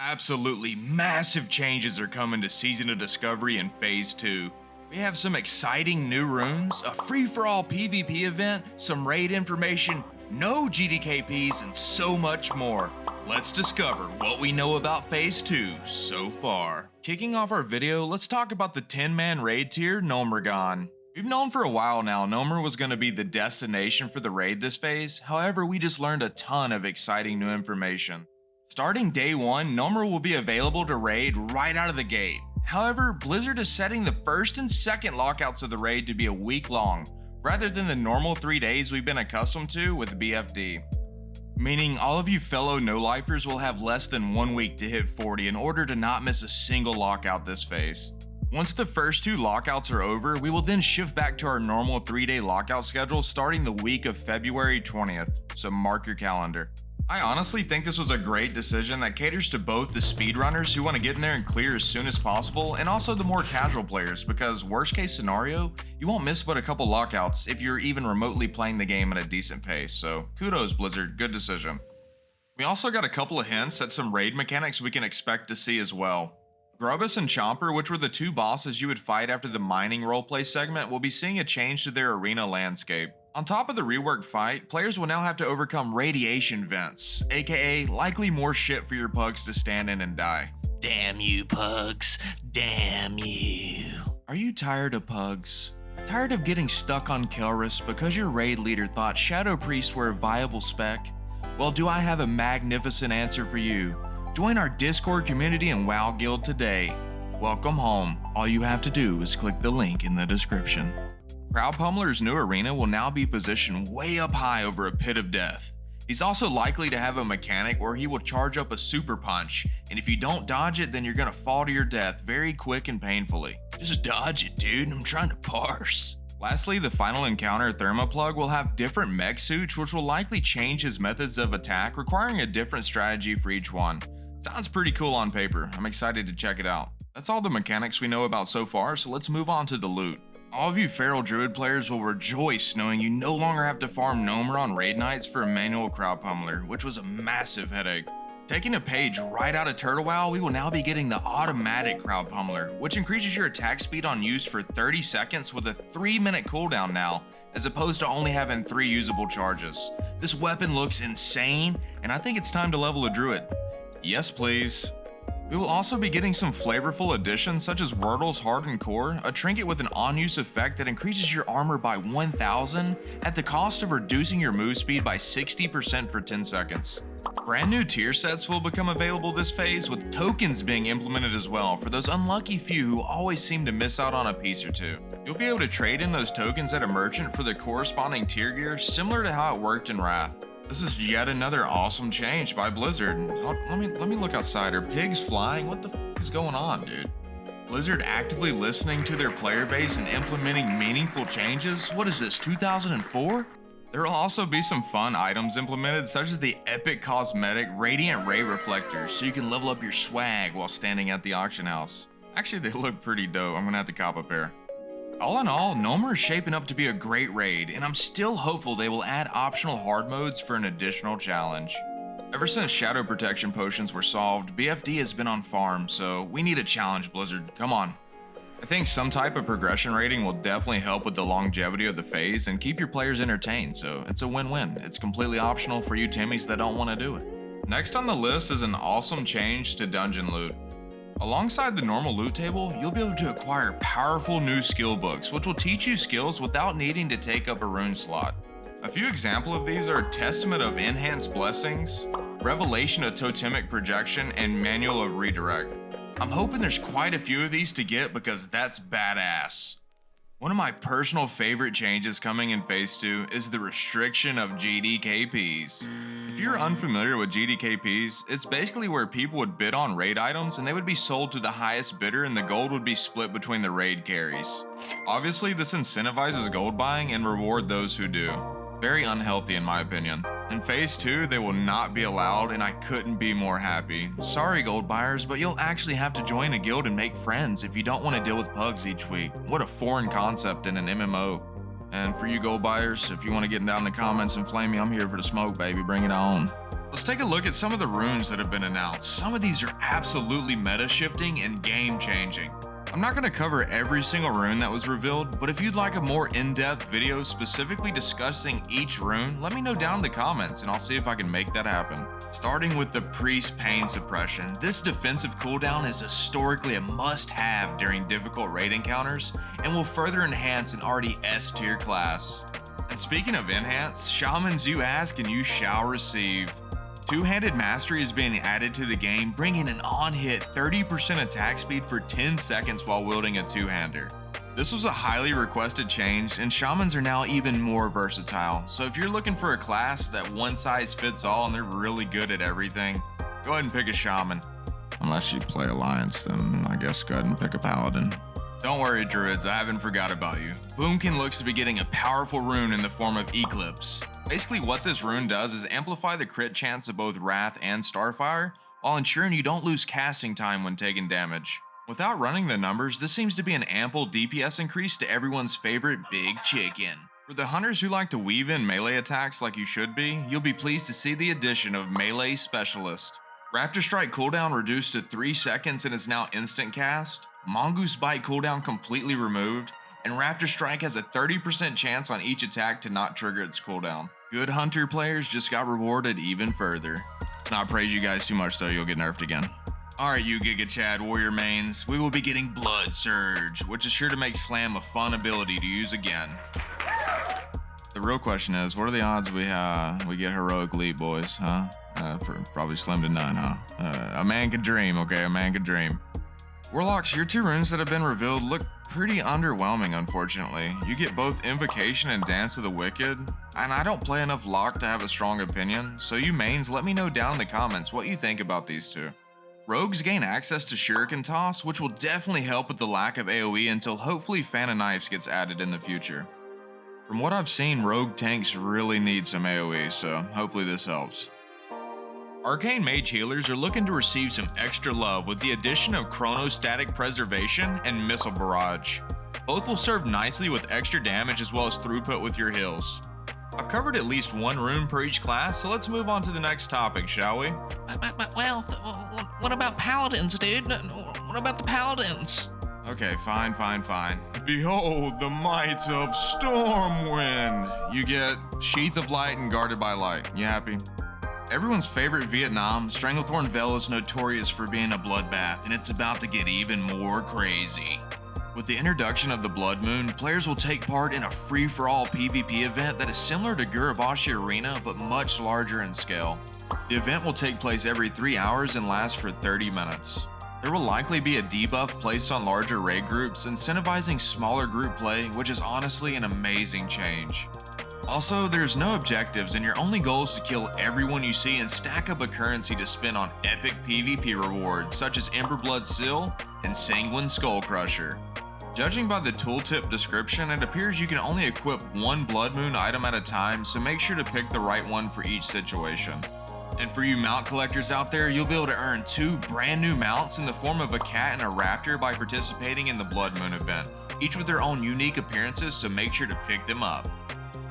Absolutely massive changes are coming to Season of Discovery in Phase 2. We have some exciting new runes, a free-for-all PvP event, some raid information, no GDKPs, and so much more. Let's discover what we know about Phase 2 so far. Kicking off our video, let's talk about the 10-man raid tier, Gnomergon. We've known for a while now Gnomer was going to be the destination for the raid this phase, however we just learned a ton of exciting new information. Starting day 1, Gnomer will be available to raid right out of the gate. However, Blizzard is setting the first and second lockouts of the raid to be a week long, rather than the normal 3 days we've been accustomed to with BFD. Meaning all of you fellow no-lifers will have less than 1 week to hit 40 in order to not miss a single lockout this phase. Once the first 2 lockouts are over, we will then shift back to our normal 3-day lockout schedule starting the week of February 20th, so mark your calendar. I honestly think this was a great decision that caters to both the speedrunners who want to get in there and clear as soon as possible, and also the more casual players, because worst case scenario, you won't miss but a couple lockouts if you're even remotely playing the game at a decent pace, so kudos Blizzard, good decision. We also got a couple of hints at some raid mechanics we can expect to see as well. Grubus and Chomper, which were the 2 bosses you would fight after the mining roleplay segment, will be seeing a change to their arena landscape. On top of the reworked fight, players will now have to overcome radiation vents, aka likely more shit for your pugs to stand in and die. Damn you pugs, damn you. Are you tired of pugs? Tired of getting stuck on Kelris because your raid leader thought Shadow Priests were a viable spec? Well, do I have a magnificent answer for you. Join our Discord community and WoW Guild today. Welcome home. All you have to do is click the link in the description. Crowd Pummeler's new arena will now be positioned way up high over a pit of death. He's also likely to have a mechanic where he will charge up a super punch, and if you don't dodge it, then you're gonna fall to your death very quick and painfully. Just dodge it, dude, I'm trying to parse. Lastly, the final encounter Thermoplug will have different mech suits, which will likely change his methods of attack, requiring a different strategy for each one. Sounds pretty cool on paper, I'm excited to check it out. That's all the mechanics we know about so far, so let's move on to the loot. All of you Feral Druid players will rejoice knowing you no longer have to farm Gnomer on raid nights for a manual Crowd Pummeler, which was a massive headache. Taking a page right out of Turtle WoW, we will now be getting the automatic Crowd Pummeler, which increases your attack speed on use for 30 seconds with a 3-minute cooldown now, as opposed to only having 3 usable charges. This weapon looks insane, and I think it's time to level a Druid. Yes please. We will also be getting some flavorful additions such as Wordle's Hardened Core, a trinket with an on-use effect that increases your armor by 1000 at the cost of reducing your move speed by 60% for 10 seconds. Brand new tier sets will become available this phase, with tokens being implemented as well for those unlucky few who always seem to miss out on a piece or two. You'll be able to trade in those tokens at a merchant for the corresponding tier gear, similar to how it worked in Wrath. This is yet another awesome change by Blizzard. Let me look outside. Are pigs flying? What the f is going on, dude? Blizzard actively listening to their player base and implementing meaningful changes? What is this, 2004? There will also be some fun items implemented, such as the epic cosmetic Radiant Ray Reflectors, so you can level up your swag while standing at the auction house. Actually, they look pretty dope. I'm gonna have to cop a pair. All in all, Gnomer is shaping up to be a great raid, and I'm still hopeful they will add optional hard modes for an additional challenge. Ever since Shadow Protection potions were solved, BFD has been on farm, so we need a challenge, Blizzard. Come on. I think some type of progression rating will definitely help with the longevity of the phase and keep your players entertained, so it's a win-win. It's completely optional for you Timmies that don't want to do it. Next on the list is an awesome change to dungeon loot. Alongside the normal loot table, you'll be able to acquire powerful new skill books, which will teach you skills without needing to take up a rune slot. A few examples of these are Testament of Enhanced Blessings, Revelation of Totemic Projection, and Manual of Redirect. I'm hoping there's quite a few of these to get because that's badass. One of my personal favorite changes coming in Phase 2 is the restriction of GDKPs. If you're unfamiliar with GDKPs, it's basically where people would bid on raid items and they would be sold to the highest bidder and the gold would be split between the raid carries. Obviously, this incentivizes gold buying and reward those who do. Very unhealthy in my opinion. In Phase 2, they will not be allowed and I couldn't be more happy. Sorry gold buyers, but you'll actually have to join a guild and make friends if you don't want to deal with pugs each week. What a foreign concept in an MMO. And for you gold buyers, if you want to get down in the comments and flame me, I'm here for the smoke, baby. Bring it on. Let's take a look at some of the runes that have been announced. Some of these are absolutely meta shifting and game changing. I'm not going to cover every single rune that was revealed, but if you'd like a more in-depth video specifically discussing each rune, let me know down in the comments and I'll see if I can make that happen. Starting with the Priest Pain Suppression, this defensive cooldown is historically a must-have during difficult raid encounters and will further enhance an already S-tier class. And speaking of enhance, Shamans, you ask and you shall receive. Two-handed mastery is being added to the game, bringing an on-hit 30% attack speed for 10 seconds while wielding a two-hander. This was a highly requested change, and Shamans are now even more versatile, so if you're looking for a class that one size fits all and they're really good at everything, go ahead and pick a Shaman. Unless you play Alliance, then I guess go ahead and pick a Paladin. Don't worry, Druids, I haven't forgot about you. Boomkin looks to be getting a powerful rune in the form of Eclipse. Basically what this rune does is amplify the crit chance of both Wrath and Starfire, while ensuring you don't lose casting time when taking damage. Without running the numbers, this seems to be an ample DPS increase to everyone's favorite big chicken. For the hunters who like to weave in melee attacks like you should be, you'll be pleased to see the addition of Melee Specialist. Raptor Strike cooldown reduced to 3 seconds and is now instant cast, Mongoose Bite cooldown completely removed, and Raptor Strike has a 30% chance on each attack to not trigger its cooldown. Good Hunter players just got rewarded even further. Let's not praise you guys too much though, you'll get nerfed again. Alright you Giga Chad Warrior mains, we will be getting Blood Surge, which is sure to make Slam a fun ability to use again. The real question is, what are the odds we get Heroic Leap, boys, huh? Probably slim to none, huh? A man can dream, okay? A man can dream. Warlocks, your two runes that have been revealed look pretty underwhelming, unfortunately. You get both Invocation and Dance of the Wicked, and I don't play enough Lock to have a strong opinion, so you mains, let me know down in the comments what you think about these two. Rogues gain access to Shuriken Toss, which will definitely help with the lack of AoE until hopefully Fan of Knives gets added in the future. From what I've seen, rogue tanks really need some AoE, so hopefully this helps. Arcane Mage healers are looking to receive some extra love with the addition of Chronostatic Preservation and Missile Barrage. Both will serve nicely with extra damage as well as throughput with your heals. I've covered at least one rune per each class, so let's move on to the next topic, shall we? Well, what about Paladins, dude? What about the Paladins? Okay, fine. Behold the might of Stormwind! You get Sheath of Light and Guarded by Light. You happy? Everyone's favorite Vietnam, Stranglethorn Vale is notorious for being a bloodbath, and it's about to get even more crazy. With the introduction of the Blood Moon, players will take part in a free-for-all PvP event that is similar to Gurabashi Arena, but much larger in scale. The event will take place every 3 hours and last for 30 minutes. There will likely be a debuff placed on larger raid groups, incentivizing smaller group play, which is honestly an amazing change. Also, there's no objectives and your only goal is to kill everyone you see and stack up a currency to spend on epic PvP rewards such as Emberblood Seal and Sanguine Skull Crusher. Judging by the tooltip description, it appears you can only equip one Blood Moon item at a time, so make sure to pick the right one for each situation. And for you mount collectors out there, you'll be able to earn 2 brand new mounts in the form of a cat and a raptor by participating in the Blood Moon event, each with their own unique appearances, so make sure to pick them up.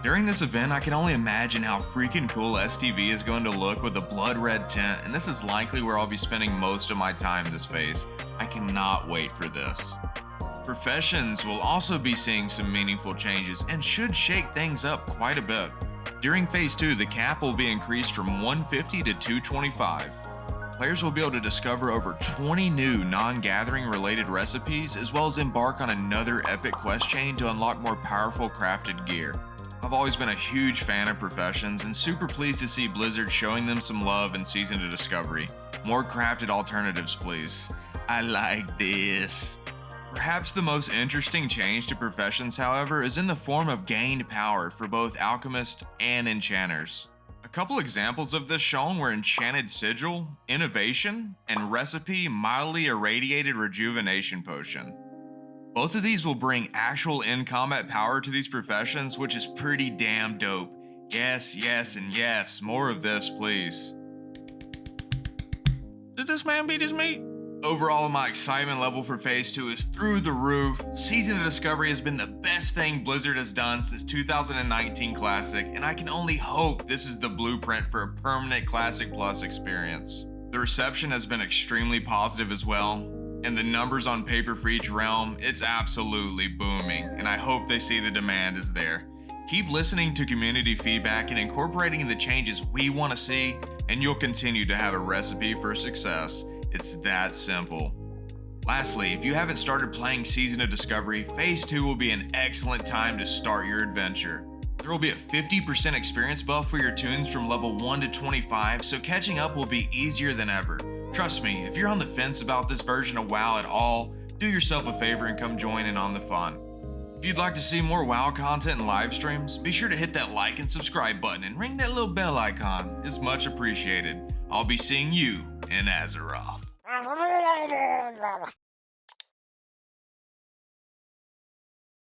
During this event, I can only imagine how freaking cool STV is going to look with a blood red tint, and this is likely where I'll be spending most of my time this phase. I cannot wait for this. Professions will also be seeing some meaningful changes and should shake things up quite a bit. During Phase 2, the cap will be increased from 150 to 225. Players will be able to discover over 20 new non-gathering related recipes, as well as embark on another epic quest chain to unlock more powerful crafted gear. I've always been a huge fan of Professions and super pleased to see Blizzard showing them some love in Season of Discovery. More crafted alternatives, please. I like this. Perhaps the most interesting change to Professions, however, is in the form of gained power for both Alchemists and Enchanters. A couple examples of this shown were Enchanted Sigil, Innovation, and Recipe Mildly Irradiated Rejuvenation Potion. Both of these will bring actual in-combat power to these professions, which is pretty damn dope. Yes, and yes, more of this, please. Did this man beat his meat? Overall, my excitement level for Phase 2 is through the roof. Season of Discovery has been the best thing Blizzard has done since 2019 Classic, and I can only hope this is the blueprint for a permanent Classic Plus experience. The reception has been extremely positive as well, and the numbers on paper for each realm, it's absolutely booming, and I hope they see the demand is there. Keep listening to community feedback and incorporating the changes we want to see, and you'll continue to have a recipe for success. It's that simple. Lastly, if you haven't started playing Season of Discovery, Phase 2 will be an excellent time to start your adventure. There will be a 50% experience buff for your tunes from level 1 to 25, so catching up will be easier than ever. Trust me, if you're on the fence about this version of WoW at all, do yourself a favor and come join in on the fun. If you'd like to see more WoW content and live streams, be sure to hit that like and subscribe button and ring that little bell icon. It's much appreciated. I'll be seeing you in Azeroth.